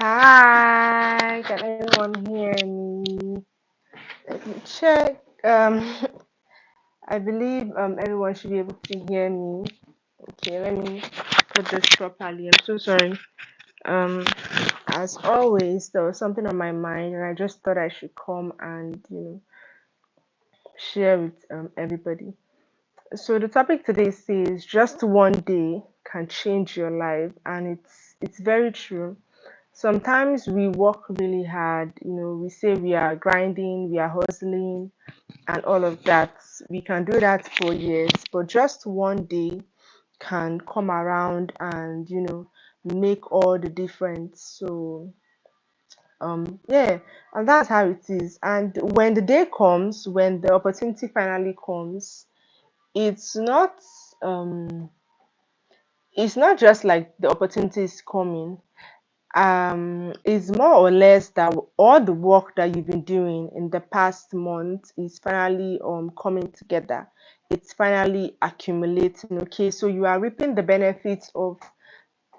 Hi, can anyone hear me? Let me check. I believe everyone should be able to hear me. Okay, let me put this properly. I'm so sorry. Um, as always, there was something on my mind, and I just thought I should come and share with everybody. So the topic today says just one day can change your life, and it's very true. Sometimes we work really hard, we say we are grinding, we are hustling, and all of that. We can do that for years, but just one day can come around and, make all the difference. So, yeah, and that's how it is. And when the day comes, when the opportunity finally comes, it's not, um, it's not just like the opportunity is coming. It's more or less that all the work that you've been doing in the past month is finally coming together. It's finally accumulating. Okay, so you are reaping the benefits of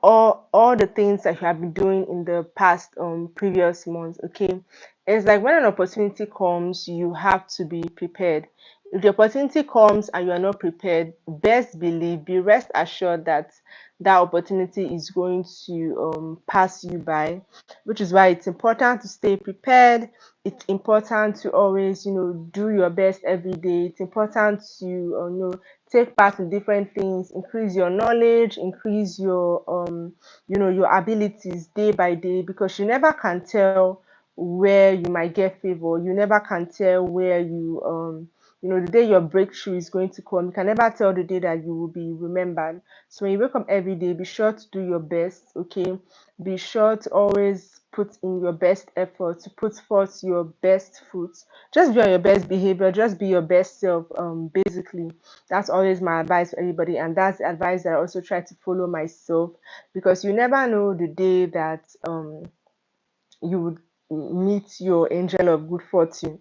all the things that you have been doing in the past previous months. Okay, it's like when an opportunity comes, you have to be prepared. If the opportunity comes and you are not prepared, best believe, be rest assured that that opportunity is going to pass you by, which is why it's important to stay prepared. It's important to always do your best every day. It's important to take part in different things, increase your knowledge, increase your abilities day by day, because you never can tell where you might get favor. You never can tell where the day your breakthrough is going to come. You can never tell the day that you will be remembered. So when you wake up every day, be sure to do your best. Okay, be sure to always put in your best effort, to put forth your best foot. Just be on your best behavior, just be your best self. Basically, that's always my advice for everybody, and that's the advice that I also try to follow myself, because you never know the day that you would meet your angel of good fortune.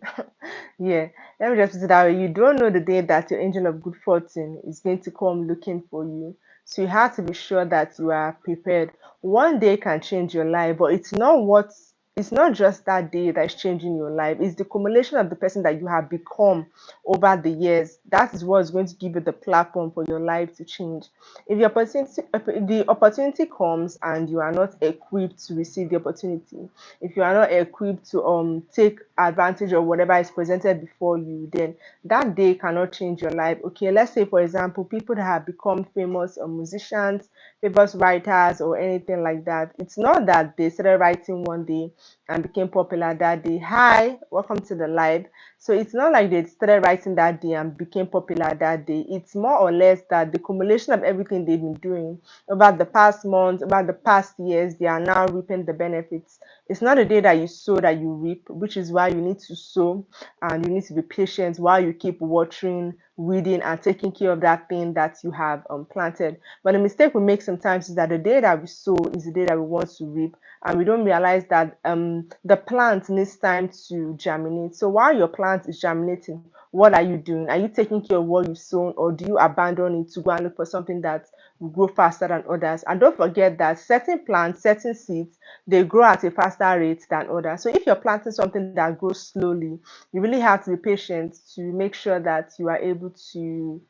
Yeah, let me just put it that way. You don't know the day that your angel of good fortune is going to come looking for you. So you have to be sure that you are prepared. One day can change your life, but it's not just that day that is changing your life. It's the accumulation of the person that you have become over the years. That is what is going to give you the platform for your life to change. If the opportunity comes and you are not equipped to receive the opportunity, if you are not equipped to take advantage of whatever is presented before you, then that day cannot change your life. Okay, let's say for example, people that have become famous musicians, famous writers, or anything like that. It's not that they started writing one day and became popular that day. Hi, welcome to the live. So it's not like they started writing that day and became popular that day. It's more or less that the accumulation of everything they've been doing over the past months, over the past years, they are now reaping the benefits. It's not the day that you sow that you reap, which is why you need to sow and you need to be patient while you keep watering, weeding, and taking care of that thing that you have planted. But the mistake we make sometimes is that the day that we sow is the day that we want to reap, and we don't realize that the plant needs time to germinate. So while your plant is germinating, what are you doing? Are you taking care of what you've sown, or do you abandon it to go and look for something that will grow faster than others? And don't forget that certain plants, certain seeds, they grow at a faster rate than others. So if you're planting something that grows slowly, you really have to be patient to make sure that you are able to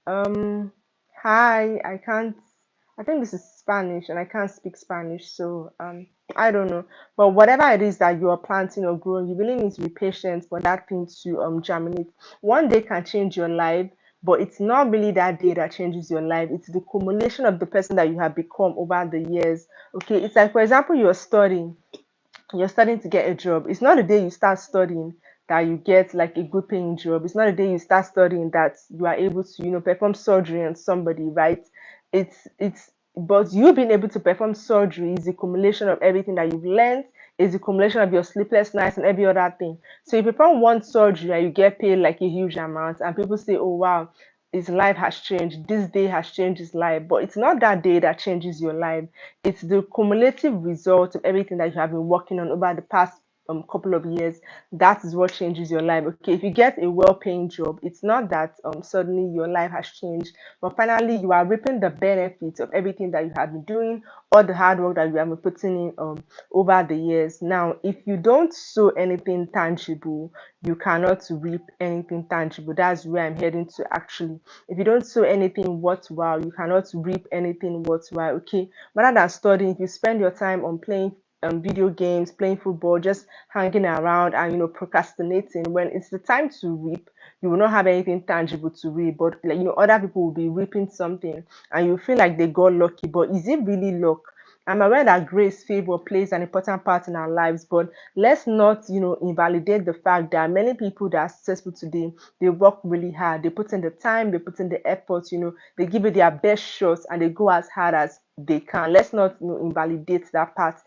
um hi, I think this is Spanish and I can't speak Spanish, so I don't know. But whatever it is that you are planting or growing, you really need to be patient for that thing to germinate. One day can change your life, but it's not really that day that changes your life. It's the accumulation of the person that you have become over the years. Okay, it's like for example, you're studying to get a job. It's not the day you start studying that you get like a good paying job. It's not the day you start studying that you are able to, perform surgery on somebody, right? But you being able to perform surgery is the accumulation of everything that you've learned, is the accumulation of your sleepless nights and every other thing. So if you perform one surgery and you get paid like a huge amount, and people say, oh wow, his life has changed, this day has changed his life. But it's not that day that changes your life, it's the cumulative result of everything that you have been working on over the past couple of years, that is what changes your life. Okay, if you get a well-paying job, it's not that suddenly your life has changed, but finally you are reaping the benefits of everything that you have been doing, all the hard work that you have been putting in over the years. Now, if you don't sow anything tangible, you cannot reap anything tangible. That's where I'm heading to actually. If you don't sow anything worthwhile, you cannot reap anything worthwhile. Okay, rather than studying, if you spend your time on playing video games, playing football, just hanging around and procrastinating, when it's the time to reap, you will not have anything tangible to reap. But like other people will be reaping something, and you feel like they got lucky. But is it really luck? I'm aware that grace, favor plays an important part in our lives, but let's not, invalidate the fact that many people that are successful today, they work really hard. They put in the time, they put in the effort, they give it their best shots and they go as hard as they can. Let's not, invalidate that part.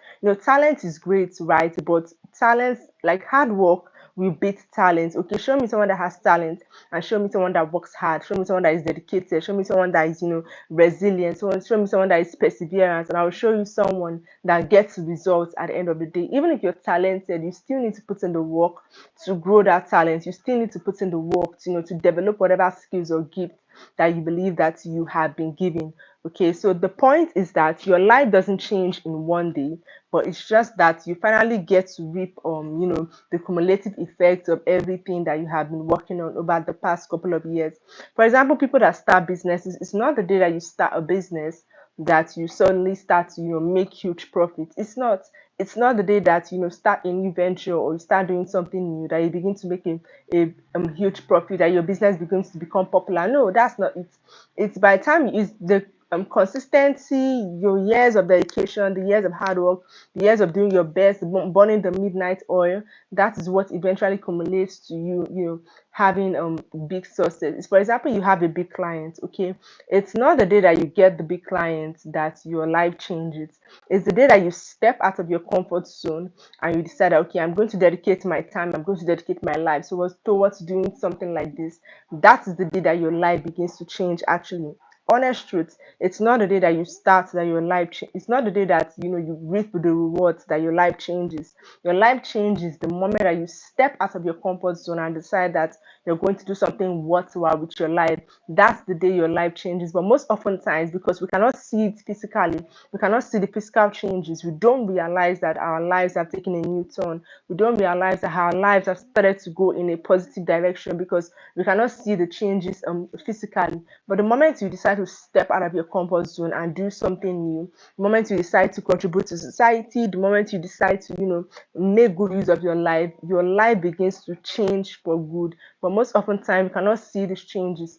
Talent is great, right? But talent, like hard work, will beat talent. Okay, show me someone that has talent and show me someone that works hard. Show me someone that is dedicated. Show me someone that is, resilient. So show me someone that is perseverance, and I will show you someone that gets results at the end of the day. Even if you're talented, you still need to put in the work to grow that talent. You still need to put in the work to, to develop whatever skills or gifts that you believe that you have been given. Okay, so the point is that your life doesn't change in one day, but it's just that you finally get to reap the cumulative effects of everything that you have been working on over the past couple of years. For example, people that start businesses, it's not the day that you start a business that you suddenly start to make huge profits. It's not the day that start a new venture or you start doing something new that you begin to make a huge profit, that your business begins to become popular. No, that's not it. It's by the time you use the consistency, your years of dedication, the years of hard work, the years of doing your best, burning the midnight oil. That is what eventually accumulates to you having big success. For example, you have a big client. Okay, it's not the day that you get the big client that your life changes. It's the day that you step out of your comfort zone and you decide, okay, I'm going to dedicate my time, I'm going to dedicate my life towards doing something like this. That is the day that your life begins to change actually. Honest truth, it's not the day that you start that your it's not the day that you reap the rewards that your life changes. Your life changes the moment that you step out of your comfort zone and decide that you're going to do something worthwhile with your life. That's the day your life changes. But most often times, because we cannot see it physically, we cannot see the physical changes, we don't realize that our lives have taken a new turn. We don't realize that our lives have started to go in a positive direction because we cannot see the changes physically. But the moment you decide to step out of your comfort zone and do something new, the moment you decide to contribute to society, the moment you decide to make good use of your life begins to change for good. But most often time you cannot see these changes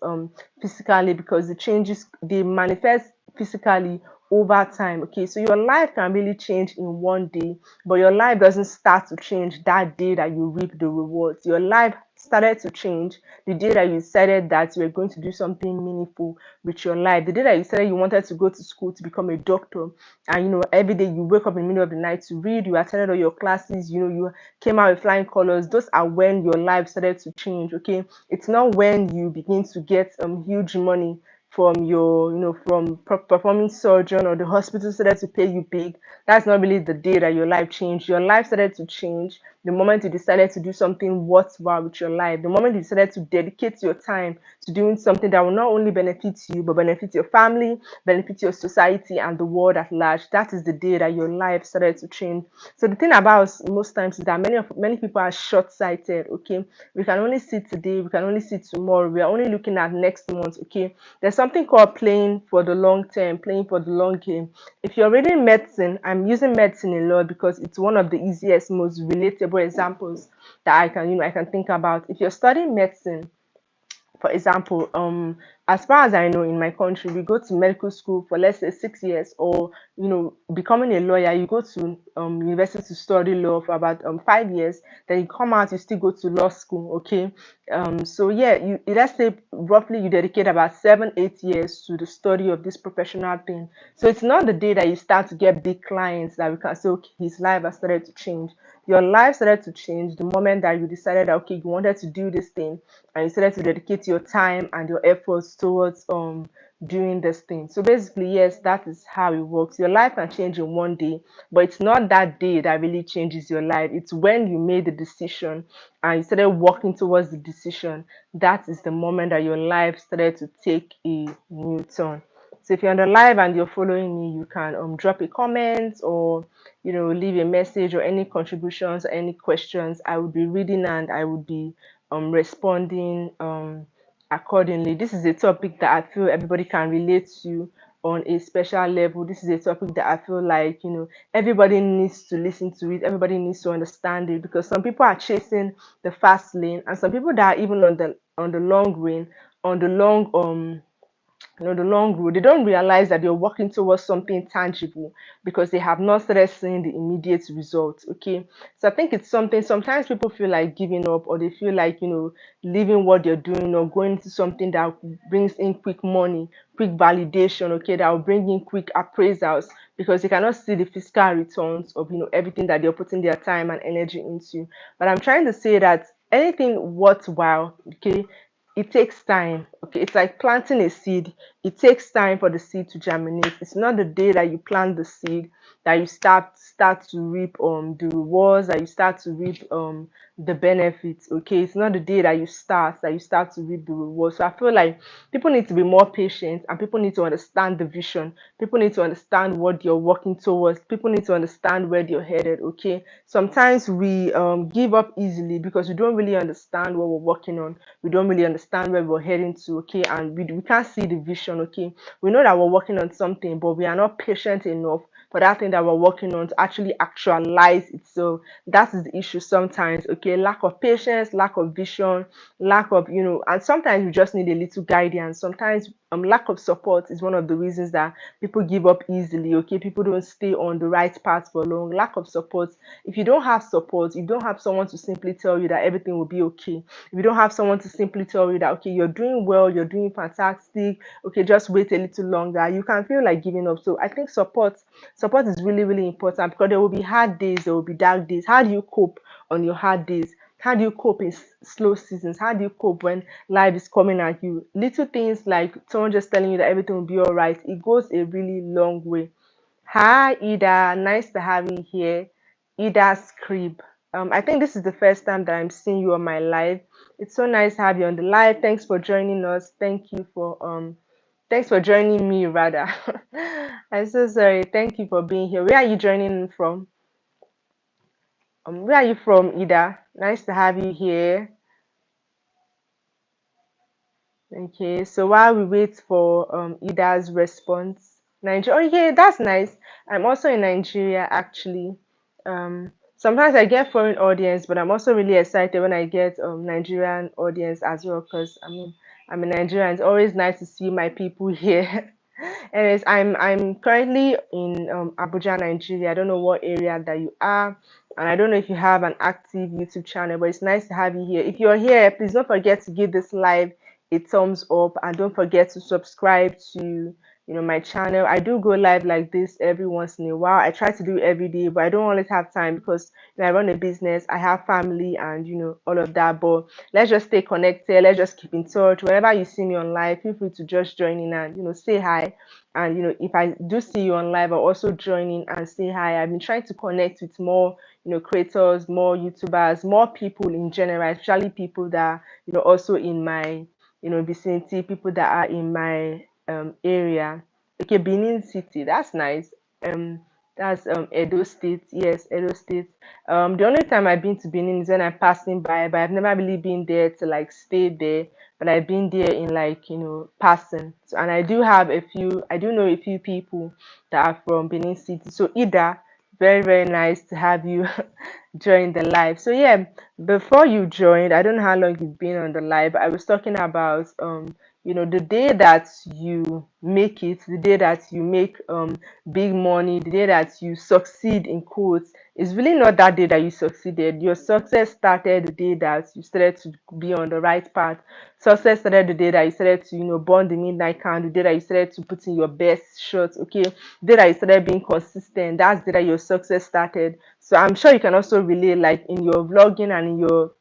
physically, because the changes, they manifest physically over time. Okay, so your life can really change in one day, but your life doesn't start to change that day that you reap the rewards. Your life started to change the day that you decided that you were going to do something meaningful with your life. The day that you decided you wanted to go to school to become a doctor, and every day you wake up in the middle of the night to read, you attended all your classes, you came out with flying colors. Those are when your life started to change. Okay, it's not when you begin to get huge money from your from performing surgeon, or the hospital started to pay you big. That's not really the day that your life changed. Your life started to change the moment you decided to do something worthwhile with your life, the moment you decided to dedicate your time to doing something that will not only benefit you but benefit your family, benefit your society and the world at large. That is the day that your life started to change. So the thing about us most times is that many people are short-sighted. Okay, we can only see today, we can only see tomorrow, we are only looking at next month. Okay, there's something called playing for the long term, playing for the long game. If you're reading medicine, I'm using medicine a lot because it's one of the easiest, most relatable examples that I can think about. If you're studying medicine, for example, as far as I know, in my country, we go to medical school for, let's say, 6 years, or becoming a lawyer, you go to university to study law for about 5 years. Then you come out, you still go to law school. Okay, so yeah, let's say roughly you dedicate about 7 8 years to the study of this professional thing. So it's not the day that you start to get big clients that we can say, okay, his life has started to change. Your life started to change the moment that you decided that, okay, you wanted to do this thing, and you started to dedicate your time and your efforts towards doing this thing. So basically, yes, that is how it works. Your life can change in one day, but it's not that day that really changes your life. It's when you made the decision and you started walking towards the decision. That is the moment that your life started to take a new turn. So if you're on the live and you're following me, you can drop a comment or leave a message or any contributions or any questions. I would be reading and I would be responding accordingly. This is a topic that I feel everybody can relate to on a special level. This is a topic that I feel like everybody needs to listen to it. Everybody needs to understand it, because some people are chasing the fast lane, and some people that are even on the long range, on the long the long road, they don't realize that they're working towards something tangible because they have not started seeing the immediate results. Okay, so I think it's something, sometimes people feel like giving up, or they feel like leaving what they're doing or going into something that brings in quick money, quick validation, okay, that will bring in quick appraisals, because they cannot see the fiscal returns of everything that they're putting their time and energy into. But I'm trying to say that anything worthwhile, okay, it takes time. Okay, it's like planting a seed. It takes time for the seed to germinate. It's not the day that you plant the seed that you start to reap the rewards, that you start to reap the benefits. Okay, it's not the day that you start to reap the rewards. So I feel like people need to be more patient, and people need to understand the vision. People need to understand what you're working towards. People need to understand where you're headed. Okay, sometimes we give up easily because we don't really understand what we're working on. We don't really understand where we're heading to. Okay, and we can't see the vision. Okay, we know that we're working on something, but we are not patient enough for that thing that we're working on to actually actualize itself. That is the issue sometimes. Okay, lack of patience, lack of vision, lack of and sometimes we just need a little guidance. Sometimes lack of support is one of the reasons that people give up easily. Okay, people don't stay on the right path for long. Lack of support. If you don't have support, you don't have someone to simply tell you that everything will be okay. If you don't have someone to simply tell you that, okay, you're doing well, you're doing fantastic, okay, just wait a little longer, you can feel like giving up. So I think support is really, really important, because there will be hard days, there will be dark days. How do you cope on your hard days? How do you cope in slow seasons? How do you cope when life is coming at you? Little things like someone just telling you that everything will be all right, it goes a really long way. Hi, Ida. Nice to have you here. Ida Scrib. I think this is the first time that I'm seeing you on my live. It's so nice to have you on the live. Thanks for joining us. Thanks for joining me rather. I'm so sorry. Thank you for being here. Where are you joining in from? Where are you from, Ida? Nice to have you here. Okay, so while we wait for Ida's response, Nigeria. Oh, yeah, that's nice. I'm also in Nigeria actually. Sometimes I get foreign audience, but I'm also really excited when I get Nigerian audience as well, because I'm a Nigerian. It's always nice to see my people here. Anyways, I'm currently in Abuja, Nigeria. I don't know what area that you are, and I don't know if you have an active YouTube channel, but it's nice to have you here. If you're here, please don't forget to give this live a thumbs up, and don't forget to subscribe to my channel. I do go live like this every once in a while. I try to do it every day, but I don't always have time, because I run a business, I have family, and all of that. But let's just stay connected, let's just keep in touch. Whenever you see me on live, feel free to just join in and say hi. And if I do see you on live, I'll also join in and say hi. I've been trying to connect with more creators, more YouTubers, more people in general, especially people that also in my vicinity, people that are in my area. Okay, Benin City, that's nice. um that's Edo State. Yes, Edo State. The only time I've been to Benin is when I'm passing by, but I've never really been there to like stay there. But I've been there in like passing. So, and I do know a few people that are from Benin City. So Ida, very, very nice to have you join the live. So yeah, before you joined, I don't know how long you've been on the live, but I was talking about the day that you make it, the day that you make big money, the day that you succeed in quotes, is really not that day that you succeeded. Your success started the day that you started to be on the right path. Success started the day that you started to burn the midnight candle, the day that you started to put in your best shots. Okay, the day that you started being consistent, that's the day that your success started. So I'm sure you can also relate, like in your vlogging and in your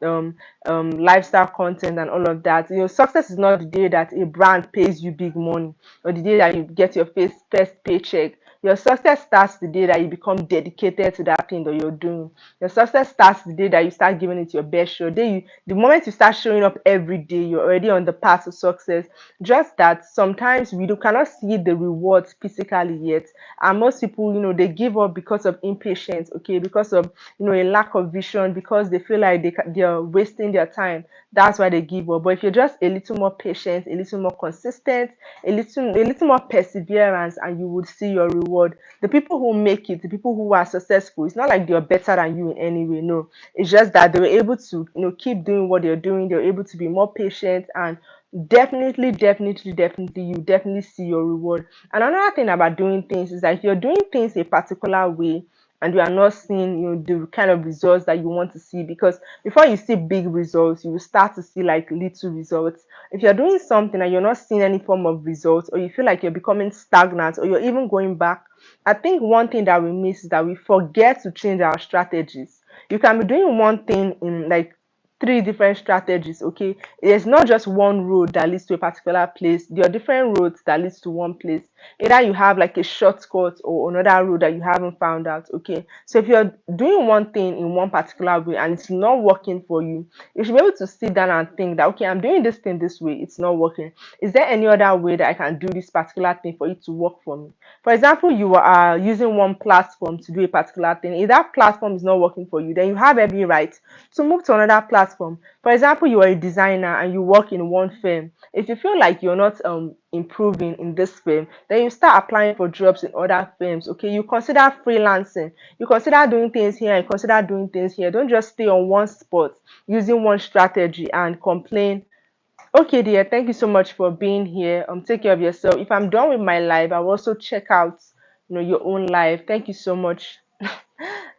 lifestyle content and all of that. Success is not the day that a brand pays you big money, or the day that you get your first paycheck. Your success starts the day that you become dedicated to that thing that you're doing. Your success starts the day that you start giving it your best shot. The moment you start showing up every day, you're already on the path to success. Just that sometimes cannot see the rewards physically yet, and most people, they give up because of impatience, okay, because of a lack of vision, because they feel like they're wasting their time. That's why they give up. But if you're just a little more patient, a little more consistent, a little more perseverance, and you would see your reward. The people who make it, the people who are successful, it's not like they're better than you in any way. No, it's just that they were able to keep doing what they're doing. They're able to be more patient, and definitely you definitely see your reward. And another thing about doing things is that if you're doing things a particular way and you are not seeing the kind of results that you want to see, because before you see big results, you will start to see like little results. If you're doing something and you're not seeing any form of results, or you feel like you're becoming stagnant, or you're even going back, I think one thing that we miss is that we forget to change our strategies. You can be doing one thing in like three different strategies, okay? There's not just one road that leads to a particular place. There are different roads that leads to one place. Either you have like a shortcut or another road that you haven't found out, okay? So if you're doing one thing in one particular way and it's not working for you, you should be able to sit down and think that, okay, I'm doing this thing this way, it's not working. Is there any other way that I can do this particular thing for it to work for me? For example, you are using one platform to do a particular thing. If that platform is not working for you, then you have every right to move to another platform. For example, you are a designer and you work in one firm. If you feel like you're not improving in this firm, then you start applying for jobs in other firms. Okay, you consider freelancing, you consider doing things here and consider doing things here. Don't just stay on one spot using one strategy and complain. Okay, dear, thank you so much for being here. Take care of yourself. If I'm done with my live, I'll also check out your own live. Thank you so much.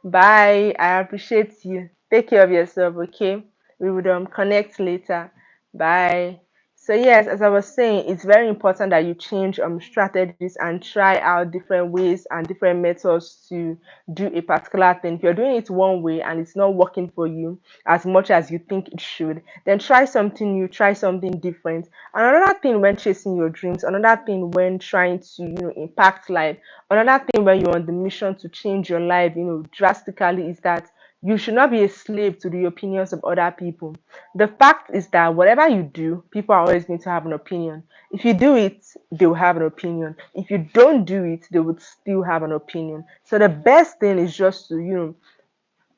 Bye. I appreciate you. Take care of yourself, okay? We would connect later. Bye. So yes, as I was saying, it's very important that you change strategies and try out different ways and different methods to do a particular thing. If you're doing it one way and it's not working for you as much as you think it should, then try something new, try something different. And another thing when chasing your dreams, another thing when trying to impact life, another thing when you're on the mission to change your life drastically, is that you should not be a slave to the opinions of other people. The fact is that whatever you do, people are always going to have an opinion. If you do it, they will have an opinion. If you don't do it, they would still have an opinion. So the best thing is just to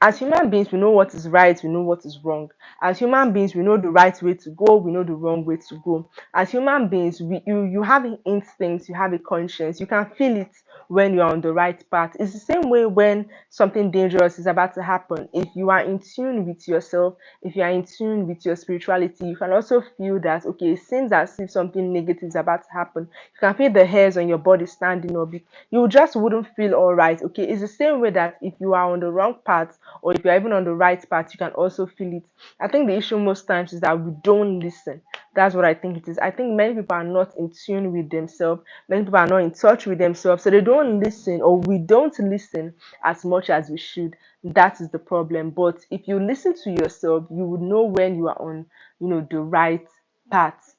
as human beings, we know what is right, we know what is wrong. As human beings, we know the right way to go, we know the wrong way to go. As human beings, you have instincts, you have a conscience, you can feel it when you're on the right path. It's the same way when something dangerous is about to happen. If you are in tune with yourself, if you are in tune with your spirituality, you can also feel that, okay, it seems as if something negative is about to happen. You can feel the hairs on your body standing up. You just wouldn't feel all right. Okay, it's the same way that if you are on the wrong path, or if you're even on the right path, you can also feel it. I think the issue most times is that we don't listen. That's what I think it is. I think many people are not in tune with themselves. Many people are not in touch with themselves. So they don't listen, or we don't listen as much as we should. That is the problem. But if you listen to yourself, you would know when you are on, the right path.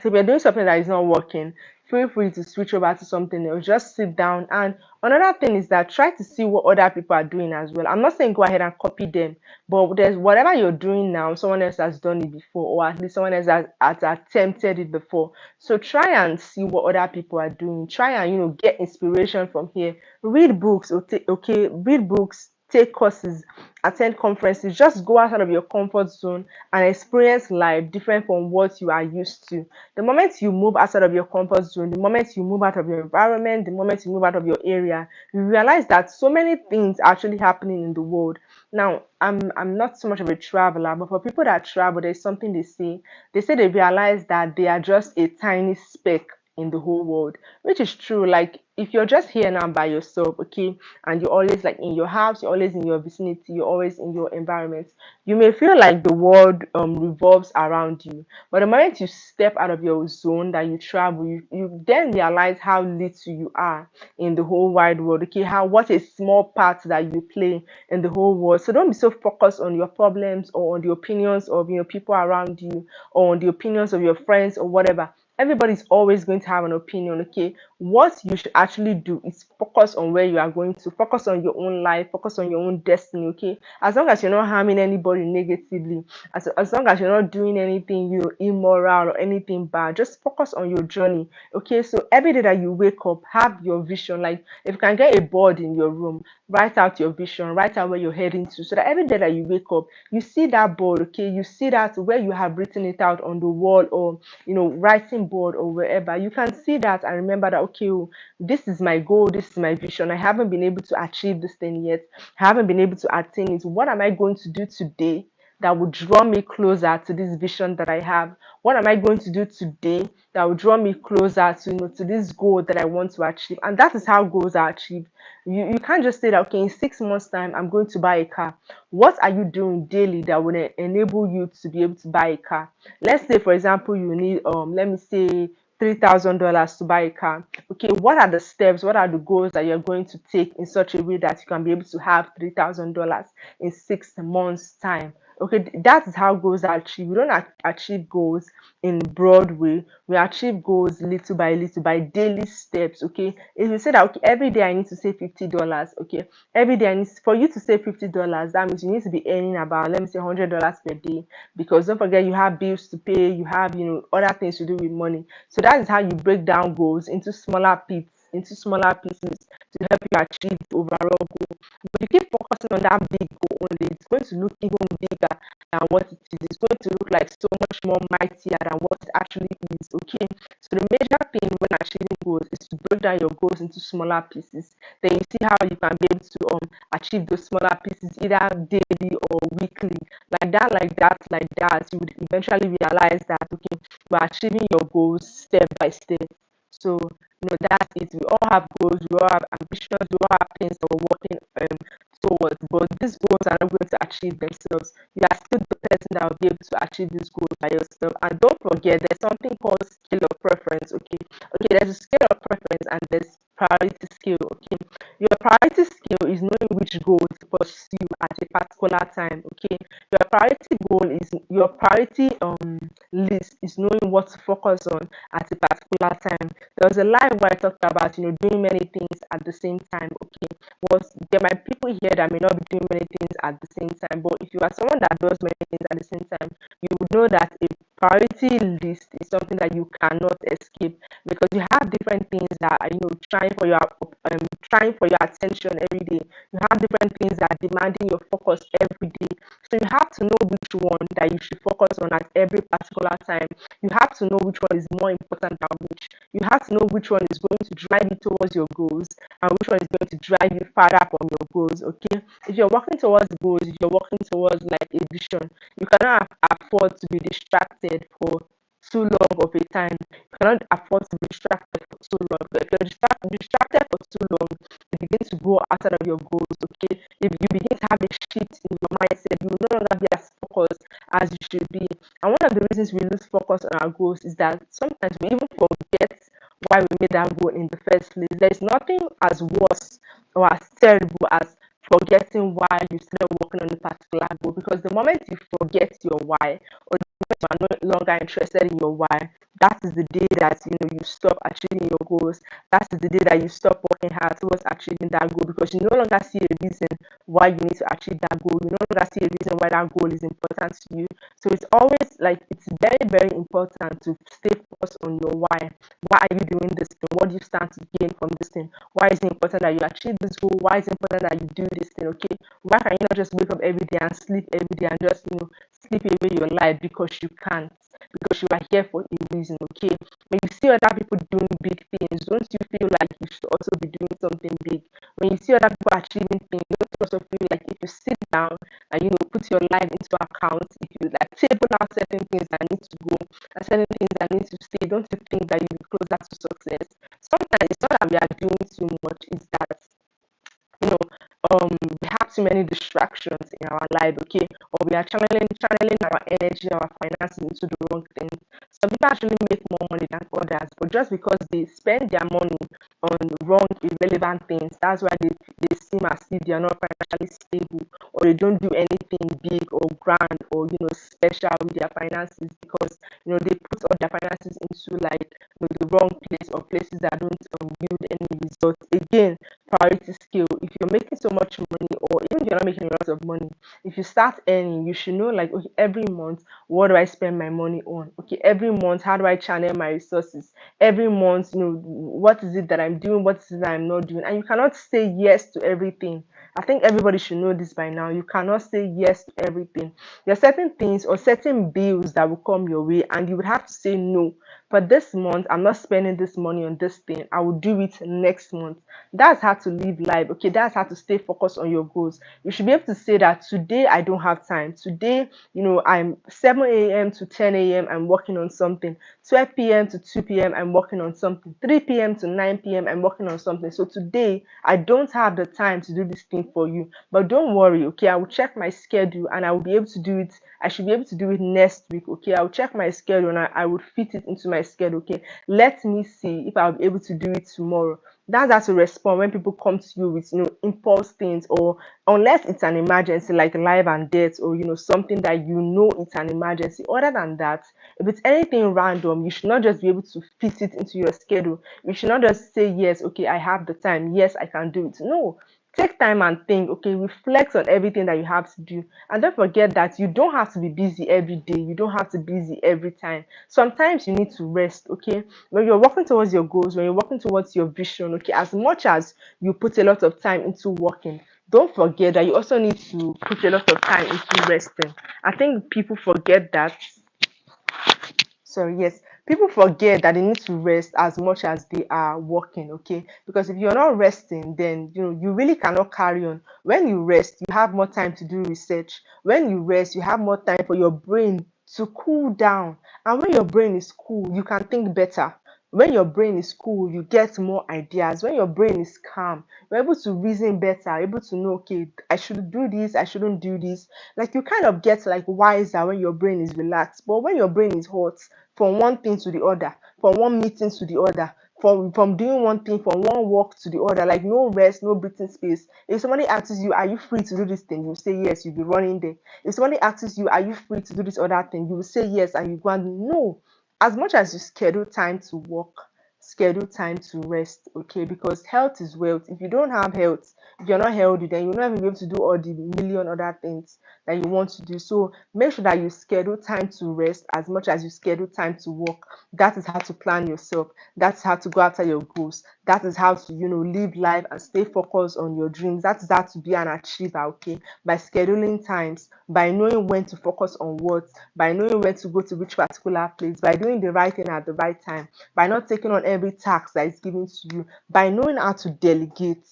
So if you're doing something that is not working, feel free to switch over to something else. Just sit down. And another thing is that try to see what other people are doing as well. I'm not saying go ahead and copy them, but there's whatever you're doing now, someone else has done it before, or at least someone else has attempted it before. So try and see what other people are doing. Try and get inspiration from here. Read books, okay, read books, take courses, attend conferences. Just go outside of your comfort zone and experience life different from what you are used to. The moment you move outside of your comfort zone, the moment you move out of your environment, the moment you move out of your area, you realize that so many things are actually happening in the world. Now, I'm not so much of a traveler, but for people that travel, there's something they say. They say they realize that they are just a tiny speck in the whole world, which is true. Like if you're just here now by yourself, okay, and you're always like in your house, you're always in your vicinity, you're always in your environment, you may feel like the world revolves around you. But the moment you step out of your zone, that you travel, you then realize how little you are in the whole wide world. Okay, how what a small part that you play in the whole world. So don't be so focused on your problems or on the opinions of people around you, or on the opinions of your friends or whatever. Everybody's always going to have an opinion. Okay, what you should actually do is focus on where you are going to, focus on your own life, focus on your own destiny. Okay, as long as you're not harming anybody negatively, as long as you're not doing anything immoral or anything bad, just focus on your journey. Okay, so every day that you wake up, have your vision. Like, if you can get a board in your room, write out your vision, write out where you're heading to, so that every day that you wake up, you see that board. Okay, you see that where you have written it out on the wall, or writing board, or wherever, you can see that and remember that, okay, oh, this is my goal, this is my vision. I haven't been able to achieve this thing yet. I haven't been able to attain it. What am I going to do today that would draw me closer to this vision that I have? What am I going to do today that will draw me closer to to this goal that I want to achieve? And that is how goals are achieved. You can't just say that, okay, in 6 months time I'm going to buy a car. What are you doing daily that will enable you to be able to buy a car? Let's say, for example, you need let me say $3,000 to buy a car. Okay, what are the steps, what are the goals that you're going to take in such a way that you can be able to have $3,000 in 6 months time? Okay, that is how goals are achieved. We don't achieve goals in broad way. We achieve goals little by little, by daily steps. Okay, if you say that, okay, every day I need to save $50, okay, every day I need, for you to save $50, that means you need to be earning about, let me say, $100 per day, because don't forget, you have bills to pay, you have other things to do with money. So that is how you break down goals into smaller bits, into smaller pieces, to help you achieve the overall goal. But if you keep focusing on that big goal only, it's going to look even bigger than what it is. It's going to look like so much more mightier than what it actually is. Okay, so the major thing when achieving goals is to break down your goals into smaller pieces. Then you see how you can be able to achieve those smaller pieces either daily or weekly. Like that, you would eventually realize that, okay, you're achieving your goals step by step. So that's it. We all have goals, we all have ambitions, we all have things that we're working towards, but these goals are not going to achieve themselves. You are still the person that will be able to achieve these goals by yourself. And don't forget, there's something called scale of preference. Okay, there's a scale of preference and there's priority scale. Okay, your priority scale is knowing which goal to pursue at a particular time. Okay, your priority goal is your priority list is knowing what to focus on at a particular time. There was a live where I talked about doing many things at the same time. Okay, was there might people here that may not be doing many things at the same time, but if you are someone that does many things at the same time, you would know that a priority list is something that you cannot escape, because you have different things that are trying for your attention every day. You have different things that are demanding your focus every day. So you have to know which one that you should focus on at every particular time. You have to know which one is more important than which. You have to know which one is going to drive you towards your goals and which one is going to drive you farther from your goals. Okay, if you're working towards goals, if you're working towards like a vision, you cannot afford to be distracted for too long of a time. You cannot afford to be distracted for too long. But if you're distracted for too long, you begin to go outside of your goals. Okay, if you begin to have a shift in your mindset, you will no longer be as focused as you should be. And one of the reasons we lose focus on our goals is that sometimes we even forget why we made that goal in the first place. There's nothing as worse or as terrible as forgetting why you started working on a particular goal, because the moment you forget your why, or the moment you are no longer interested in your why, that is the day that you stop achieving your goals. That is the day that you stop working hard towards achieving that goal, because you no longer see a reason why you need to achieve that goal. You no longer see a reason why that goal is important to you. So it's always like, it's very, very important to stay focused on your why. Why are you doing this thing? What do you stand to gain from this thing? Why is it important that you achieve this goal? Why is it important that you do this thing? Okay, why can you not just wake up every day and sleep every day and just sleep away your life because you can't, because you are here for a reason? Okay, when you see other people doing big things, don't you feel like you should also be doing something big? When you see other people achieving things, don't you also feel like if you sit down and put your life into account, if you like table out certain things that need to go and certain things that need to stay, don't you think that you'll be closer to success? Sometimes it's not that we are doing too much, it's that we have too many distractions in our life. Okay, or we are channeling our energy, our finances into the wrong thing. some people actually make more money than others, but just because they spend their money on wrong, irrelevant things, that's why they seem as if they are not financially stable, or they don't do anything big or grand or special with their finances, because they put all their finances into like the wrong place, or places that don't yield any results. Again, priority skill. If you're making so much money, or even if you're not making a lot of money, if you start earning, you should know, like, okay, every month, what do I spend my money on? Okay, every month, how do I channel my resources? Every month, what is it that I'm doing? What is it that I'm not doing? And you cannot say yes to everything. I think everybody should know this by now. You cannot say yes to everything. There are certain things or certain bills that will come your way, and you would have to say no. For this month, I'm not spending this money on this thing. I will do it next month. That's how to live life. Okay, that's how to stay focused on your goals. You should be able to say that today I don't have time. Today, I'm 7 a.m. to 10 a.m. I'm working on something. 12 p.m. to 2 p.m. I'm working on something. 3 p.m. to 9 p.m. I'm working on something. So today I don't have the time to do this thing for you. But don't worry, okay? I will check my schedule and I will be able to do it. I should be able to do it next week, okay? I will check my schedule and I would fit it into my schedule, okay? Let me see if I'll be able to do it tomorrow. That's how to respond when people come to you with impulse things, or unless it's an emergency like life and death, or something that it's an emergency. Other than that, if it's anything random, you should not just be able to fit it into your schedule. You should not just say, yes, okay, I have the time, yes, I can do it. No, take time and think, okay, reflect on everything that you have to do. And don't forget that you don't have to be busy every day. You don't have to be busy every time. Sometimes you need to rest, okay? When you're working towards your goals, when you're working towards your vision, okay, as much as you put a lot of time into working, don't forget that you also need to put a lot of time into resting. I think people forget that. Sorry, yes, people forget that they need to rest as much as they are working, okay? Because if you're not resting, then you really cannot carry on. When you rest, you have more time to do research. When you rest, you have more time for your brain to cool down. And when your brain is cool, you can think better. When your brain is cool, you get more ideas. When your brain is calm, you're able to reason better, able to know, okay, I should do this, I shouldn't do this. Like, you kind of get like wiser when your brain is relaxed. But when your brain is hot, from one thing to the other, from one meeting to the other, from doing one thing, from one work to the other, like no rest, no breathing space. If somebody asks you, are you free to do this thing? You say yes, you'll be running there. If somebody asks you, are you free to do this other thing? You will say yes, and you go and no. As much as you schedule time to work, schedule time to rest, okay? Because health is wealth. If you don't have health, if you're not healthy, then you'll never be able to do all the million other things that you want to do. So make sure that you schedule time to rest as much as you schedule time to work. That is how to plan yourself. That's how to go after your goals. That is how to live life and stay focused on your dreams. That is how to be an achiever, okay? By scheduling times, by knowing when to focus on what, by knowing when to go to which particular place, by doing the right thing at the right time, by not taking on every task that is given to you, by knowing how to delegate.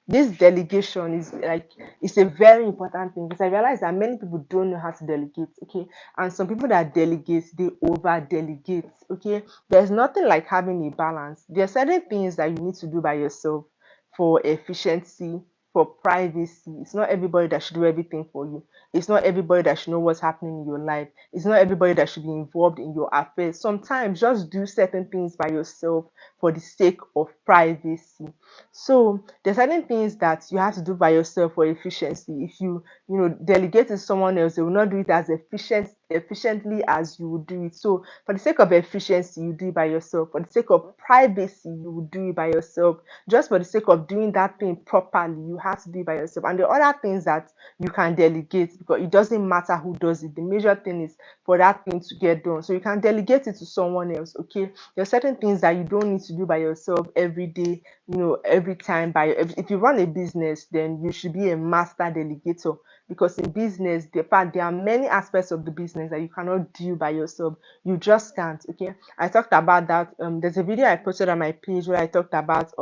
This delegation is like, it's a very important thing, because I realize that many people don't know how to delegate, okay? And some people that delegate, they over delegate, okay? There's nothing like having a balance. There are certain things that you need to do by yourself for efficiency, for privacy. It's not everybody that should do everything for you. It's not everybody that should know what's happening in your life. It's not everybody that should be involved in your affairs. Sometimes just do certain things by yourself for the sake of privacy. So there's certain things that you have to do by yourself for efficiency. If you delegate to someone else, they will not do it as efficiently as you would do it. So for the sake of efficiency, you do it by yourself. For the sake of privacy, you will do it by yourself. Just for the sake of doing that thing properly, you have to do it by yourself. And the other things that you can delegate, because it doesn't matter who does it. The major thing is for that thing to get done. So you can delegate it to someone else, okay? There are certain things that you don't need to do by yourself every day, every time. If you run a business, then you should be a master delegator, because in business, there are many aspects of the business that you cannot do by yourself. You just can't, okay? I talked about that. There's a video I posted on my page where I talked about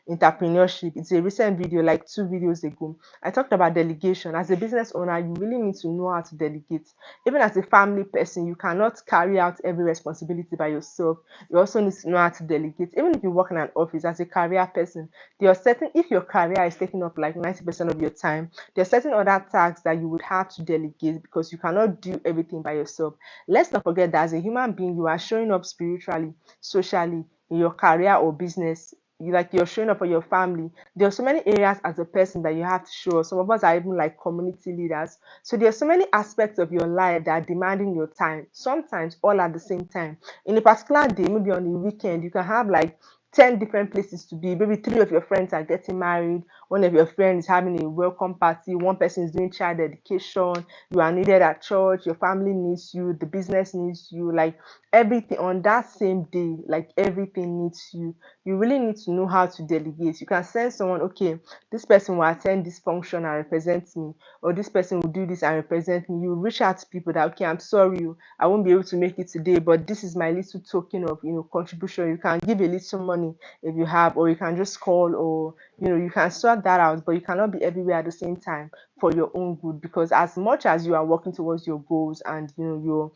entrepreneurship. It's a recent video, like 2 videos ago. I talked about delegation. As a business owner, you really need to know how to delegate. Even as a family person, you cannot carry out every responsibility by yourself. You also need to know how to delegate. Even if you work in an office as a career person, there are certain, if your career is taking up like 90% of your time, there are certain other tasks that you would have to delegate, because you cannot do everything everything by yourself. Let's not forget that as a human being, you are showing up spiritually, socially, in your career or business. You're showing up for your family. There are so many areas as a person that you have to show. Some of us are even like community leaders. So there are so many aspects of your life that are demanding your time, sometimes all at the same time. In a particular day, maybe on the weekend, you can have like 10 different places to be. Maybe three of your friends are getting married, one of your friends is having a welcome party, one person is doing child education, you are needed at church, your family needs you, the business needs you, like everything on that same day, like everything needs you. You really need to know how to delegate. You can send someone, okay, this person will attend this function and represent me, or this person will do this and represent me. You reach out to people that, okay, I'm sorry, I won't be able to make it today, but this is my little token of, contribution. You can give a little money if you have, or you can just call, or you can sort that out, but you cannot be everywhere at the same time for your own good, because as much as you are working towards your goals and your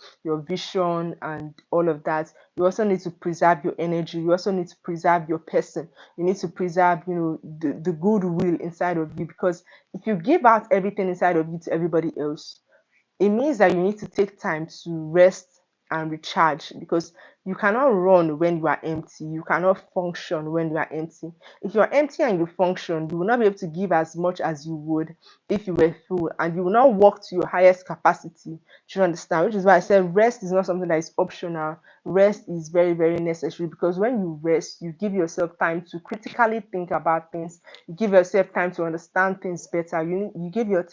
vision and all of that, you also need to preserve your energy. You also need to preserve your person. You need to preserve the goodwill inside of you, because if you give out everything inside of you to everybody else, it means that you need to take time to rest and recharge, because you cannot run when you are empty. You cannot function when you are empty. If you are empty and you function, you will not be able to give as much as you would if you were full, and you will not work to your highest capacity. Do you understand? Which is why I said rest is not something that is optional. Rest is very, very necessary, because when you rest, you give yourself time to critically think about things. You give yourself time to understand things better. You give your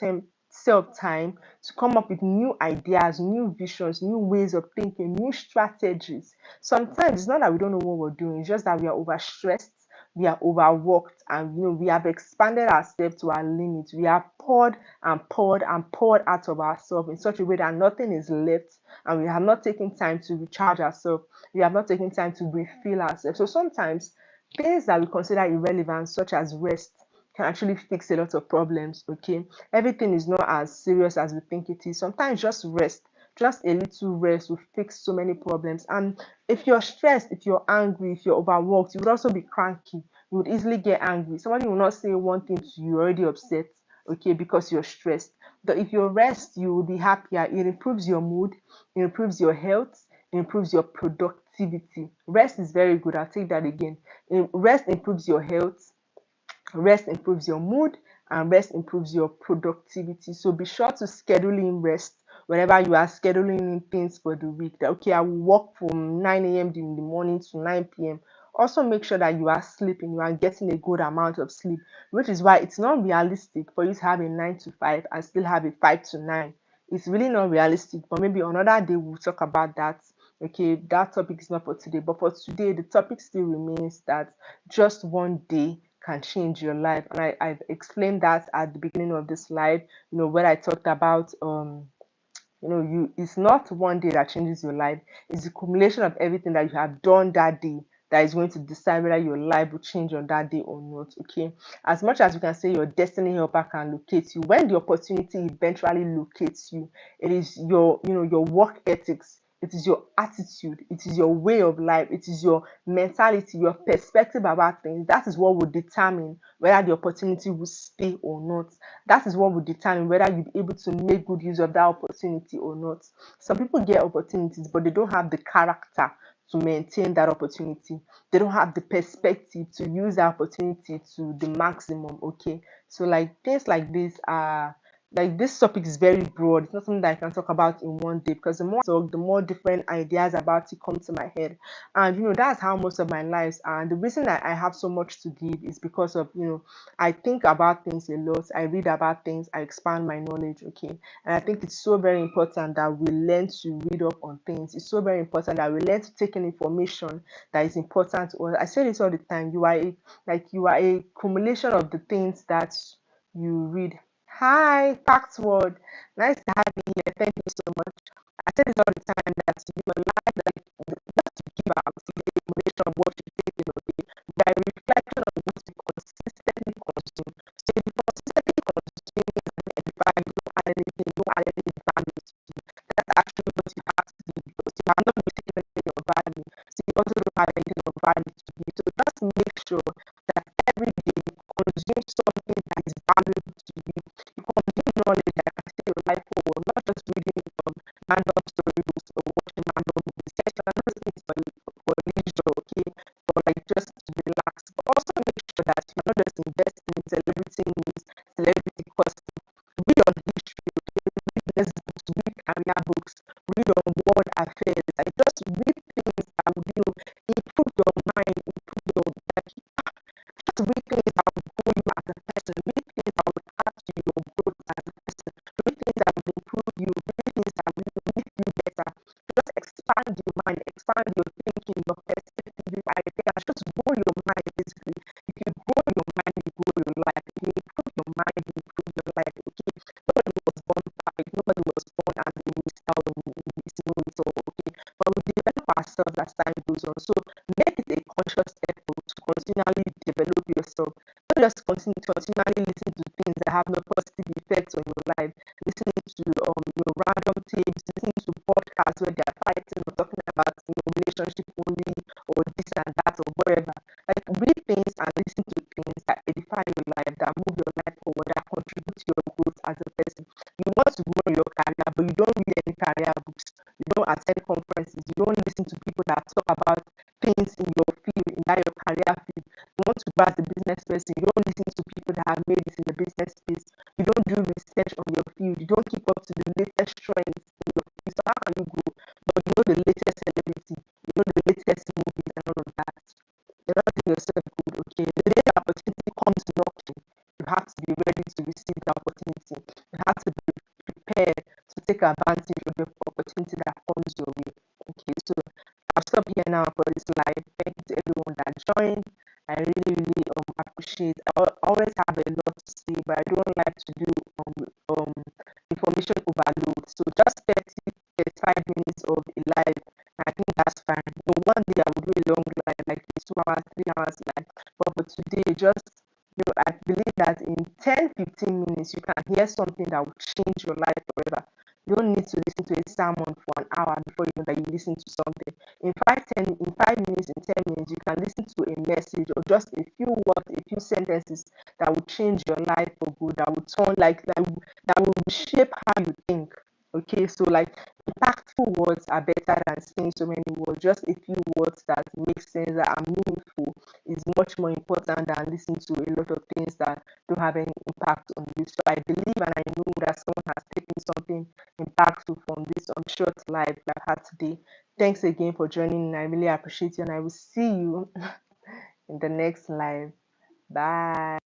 self time to come up with new ideas, new visions, new ways of thinking, new strategies. Sometimes it's not that we don't know what we're doing, it's just that we are overstressed, we are overworked, and we have expanded ourselves to our limits. We have poured and poured and poured out of ourselves in such a way that nothing is left, and we have not taken time to recharge ourselves. We have not taken time to refill ourselves. So sometimes things that we consider irrelevant, such as rest, can actually fix a lot of problems. Okay, everything is not as serious as we think it is. Sometimes just rest, just a little rest will fix so many problems. And if you're stressed, if you're angry, if you're overworked, you would also be cranky. You would easily get angry. Somebody will not say one thing to you, you're already upset, okay, because you're stressed. But if you rest, you will be happier. It improves your mood, it improves your health, it improves your productivity. Rest is very good. I'll take that again. Rest improves your health, rest improves your mood, and rest improves your productivity. So be sure to schedule in rest whenever you are scheduling in things for the week. That, okay, I will work from 9 a.m. in the morning to 9 p.m. Also make sure that you are sleeping, you are getting a good amount of sleep, which is why it's not realistic for you to have a 9 to 5 and still have a 5 to 9. It's really not realistic, but maybe another day we'll talk about that. Okay, that topic is not for today, but for today the topic still remains that just one day can change your life. And I've explained that at the beginning of this live, where I talked about it's not one day that changes your life. It's the accumulation of everything that you have done that day that is going to decide whether your life will change on that day or not. Okay, as much as you can say your destiny helper can locate you, when the opportunity eventually locates you, it is your work ethics, it is your attitude, it is your way of life, it is your mentality, your perspective about things. That is what will determine whether the opportunity will stay or not. That is what will determine whether you'll be able to make good use of that opportunity or not. Some people get opportunities, but they don't have the character to maintain that opportunity. They don't have the perspective to use that opportunity to the maximum. Okay, so like things like this are, like, this topic is very broad. It's not something that I can talk about in one day, because the more I talk, the more different ideas about it come to my head. And that's how most of my lives are. And the reason that I have so much to give is because of I think about things a lot, I read about things, I expand my knowledge. Okay, and I think it's so very important that we learn to read up on things. It's so very important that we learn to take in information that is important to us. I say this all the time. You are a accumulation of the things that you read. Hi, packed word. Nice to have you here. Thank you so much. I say this all the time, that your life, like, what you give out is a accumulation of what you take in. Okay, by a reflection of what you consistently consume. So if you consistently consume things and edify, you don't add anything, you don't add any value to you. That's actually what you have to do, because you have not been taking anything of value. So you also don't have anything of value to give. So just make sure that every day you consume something that is valuable to you. You consume knowledge that can take your life forward, not just reading random research and those things for leisure, okay, for like just to relax. But also make sure that you're not just investing in celebrity news, celebrity costume. Read on history, okay, read business books, read career books, read on world affairs. Like just read things that would, improve your mind, improve your like just read things that will grow you as a person, read things that will add to your growth as a person, read things that will improve you, read things that will make you better. Just expand your mind, expand your thinking, your perspective, your ideas, just grow your mind basically. If you grow your mind, you grow your life. If you improve your mind, you improve your life. Okay. Nobody was born perfect, nobody was born as a Mr. or Miss Know-it-all, okay. But we develop ourselves as time goes on. So make it a conscious effort to continually develop yourself. Don't just continually listen to things that have no positive effects on your life. Listening to random tapes, listening to podcasts where they are fighting or talking about relationship only or this and that or whatever. Like read things and listen to things that edify your life, that move your life forward, that contribute to your growth as a person. You want to grow your career, but you don't read any career books. You don't attend conferences. You don't listen to people that talk about things in your field, in that your career field. You want to grow as a business person. You don't listen to people that have made it in the business space. You don't do research on your field. You don't keep up to the latest trends in your field. So how can you grow? But you know the latest celebrity. You know the latest movies and all of that. You're not doing yourself good, okay? The day the opportunity comes knocking, you have to be ready to receive the opportunity. You have to be prepared to take advantage of the opportunity that comes your way. Okay, so I'll stop here now for this live. Thank you to everyone that joined. I really, really appreciate. I always have a lot to say, but I don't like to do information overload. So just 30, 35 minutes of a live. I think that's fine. But one day I will do a long live, like this 2 hours, 3 hours live. But for today, just I believe that in 10, 15 minutes you can hear something that will change your life forever. You don't need to listen to a sermon for an hour before you know that you listen to something. In 5 minutes, in 10 minutes, you can listen to a message or just a few words, a few sentences that will change your life for good, that will turn that will shape how you think. Okay, so like impactful words are better than saying so many words. Just a few words that make sense, that are meaningful, is much more important than listening to a lot of things that don't have any impact on you. So I believe and I know that someone has taken something impactful from this short live I've had today. Thanks again for joining. I really appreciate you, and I will see you in the next live. Bye.